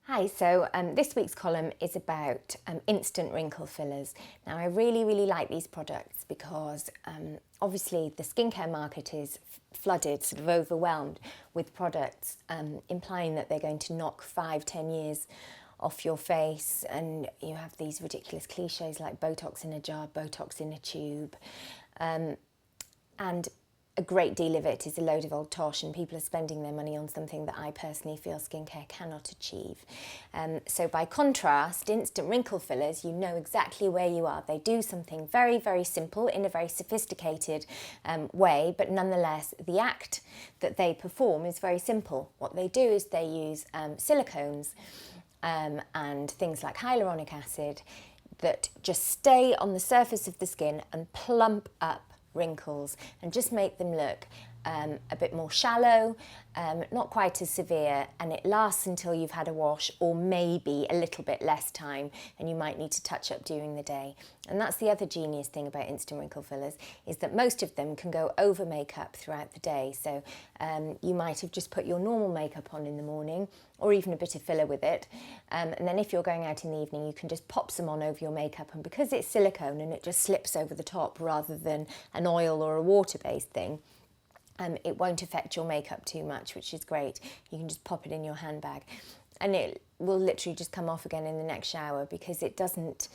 Hi, so this week's column is about instant wrinkle fillers. Now, I really like these products because obviously the skincare market is flooded, sort of overwhelmed with products implying that they're going to knock 5-10 years off your face, and you have these ridiculous cliches like Botox in a jar, Botox in a tube, and a great deal of it is a load of old tosh, and people are spending their money on something that I personally feel skincare cannot achieve. So by contrast, instant wrinkle fillers, you know exactly where you are. They do something very simple in a very sophisticated way, but nonetheless, the act that they perform is very simple. What they do is they use silicones and things like hyaluronic acid that just stay on the surface of the skin and plump up wrinkles and just make them look a bit more shallow, not quite as severe, and it lasts until you've had a wash or maybe a little bit less time, and you might need to touch up during the day. And that's the other genius thing about instant wrinkle fillers, is that most of them can go over makeup throughout the day. So you might have just put your normal makeup on in the morning, or even a bit of filler with it, and then if you're going out in the evening, you can just pop some on over your makeup, and because it's silicone and it just slips over the top rather than an oil or a water-based thing, it won't affect your makeup too much, which is great. You can just pop it in your handbag and it will literally just come off again in the next shower, because it doesn't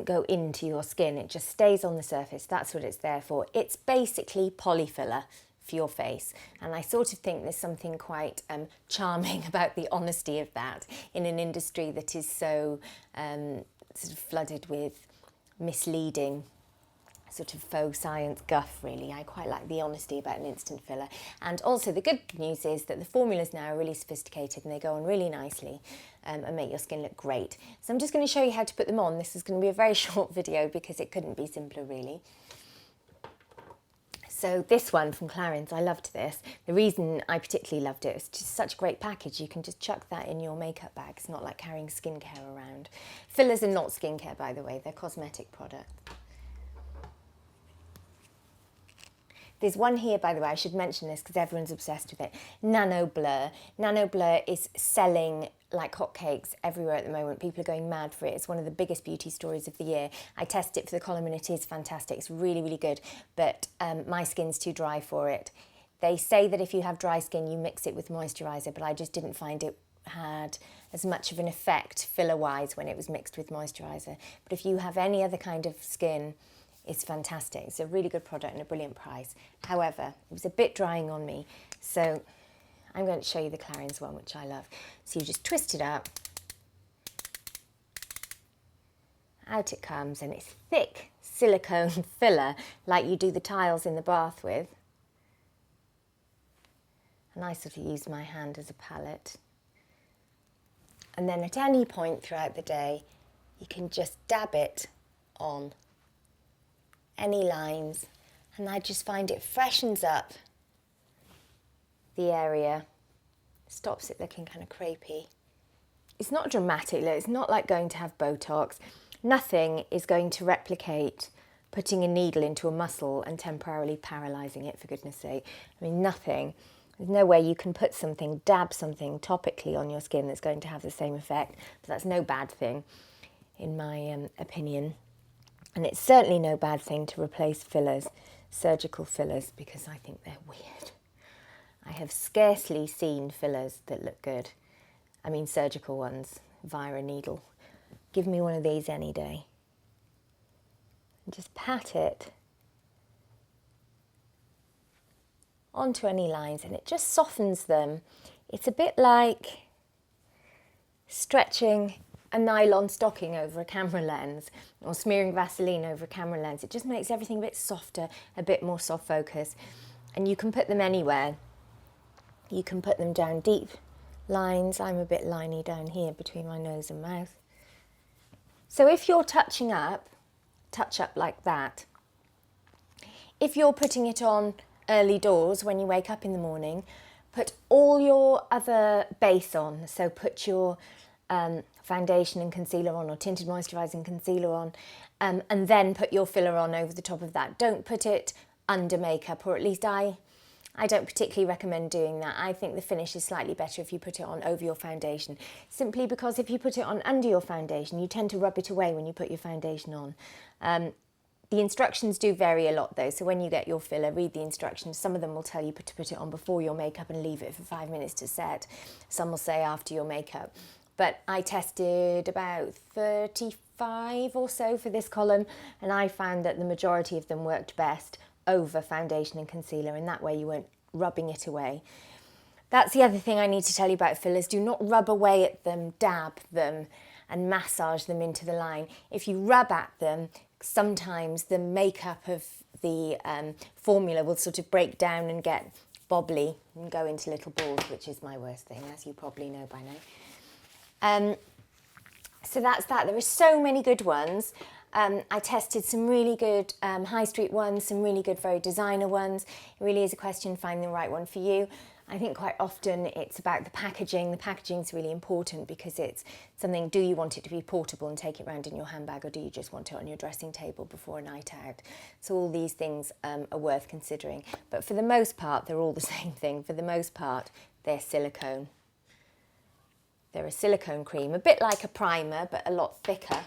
go into your skin, it just stays on the surface. That's what it's there for. It's basically polyfiller for your face, and I sort of think there's something quite charming about the honesty of that in an industry that is so sort of flooded with misleading sort of faux science guff, really. I quite like the honesty about an instant filler. And also the good news is that the formulas now are really sophisticated and they go on really nicely and make your skin look great. So I'm just going to show you how to put them on. This is going to be a very short video because it couldn't be simpler, really. So this one from Clarins, I loved this. The reason I particularly loved it was just such a great package. You can just chuck that in your makeup bag. It's not like carrying skincare around. Fillers are not skincare, by the way. They're cosmetic products. There's one here, by the way, I should mention this because everyone's obsessed with it. Nano Blur. Nano Blur is selling like hotcakes everywhere at the moment. People are going mad for it. It's one of the biggest beauty stories of the year. I tested it for the column and it is fantastic. It's really good, but my skin's too dry for it. They say that if you have dry skin, you mix it with moisturiser, but I just didn't find it had as much of an effect filler-wise when it was mixed with moisturiser. But if you have any other kind of skin, it's fantastic. It's a really good product and a brilliant price. However, it was a bit drying on me, so I'm going to show you the Clarins one, which I love. So you just twist it up, out it comes, and it's thick silicone filler like you do the tiles in the bath with. And I sort of use my hand as a palette. And then at any point throughout the day, you can just dab it on any lines, and I just find it freshens up the area, stops it looking kind of crepey. It's not dramatic, it's not like going to have Botox. Nothing is going to replicate putting a needle into a muscle and temporarily paralysing it, for goodness sake. I mean, nothing. There's no way you can put something, dab something topically on your skin that's going to have the same effect. But that's no bad thing, in my opinion. And it's certainly no bad thing to replace fillers, surgical fillers, because I think they're weird. I have scarcely seen fillers that look good. I mean surgical ones via a needle. Give me one of these any day. And just pat it onto any lines and it just softens them. It's a bit like stretching a nylon stocking over a camera lens or smearing Vaseline over a camera lens. It just makes everything a bit softer, a bit more soft focus. And you can put them anywhere. You can put them down deep lines. I'm a bit liney down here between my nose and mouth. So if you're touch up like that. If you're putting it on early doors when you wake up in the morning, put all your other base on. So put your foundation and concealer on, or tinted moisturising concealer on, and then put your filler on over the top of that. Don't put it under makeup, or at least I I don't particularly recommend doing that. I think the finish is slightly better if you put it on over your foundation, simply because if you put it on under your foundation, you tend to rub it away when you put your foundation on. The instructions do vary a lot though, so when you get your filler, read the instructions. Some of them will tell you to put it on before your makeup and leave it for 5 minutes to set. Some will say after your makeup. But I tested about 35 or so for this column, and I found that the majority of them worked best over foundation and concealer, and that way you weren't rubbing it away. That's the other thing I need to tell you about fillers. Do not rub away at them, dab them, and massage them into the line. If you rub at them, sometimes the makeup of the formula will sort of break down and get bobbly and go into little balls, which is my worst thing, as you probably know by now. So that's that. There are so many good ones. I tested some really good high street ones, some really good very designer ones. It really is a question of finding the right one for you. I think quite often it's about the packaging. The packaging is really important because it's something, do you want it to be portable and take it around in your handbag, or do you just want it on your dressing table before a night out? So all these things are worth considering. But for the most part, they're all the same thing. For the most part, they're silicone. They're a silicone cream, a bit like a primer, but a lot thicker.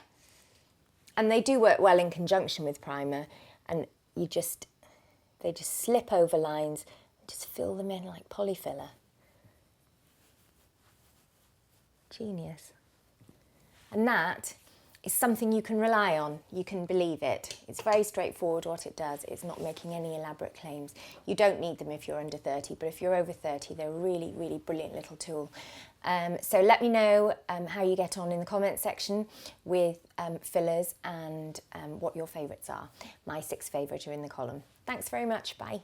And they do work well in conjunction with primer, and they just slip over lines. Just fill them in like polyfiller. Genius. And that is something you can rely on. You can believe it. It's very straightforward what it does. It's not making any elaborate claims. You don't need them if you're under 30, but if you're over 30, they're a really, really brilliant little tool. So let me know how you get on in the comment section with fillers and what your favourites are. My 6 favourites are in the column. Thanks very much. Bye.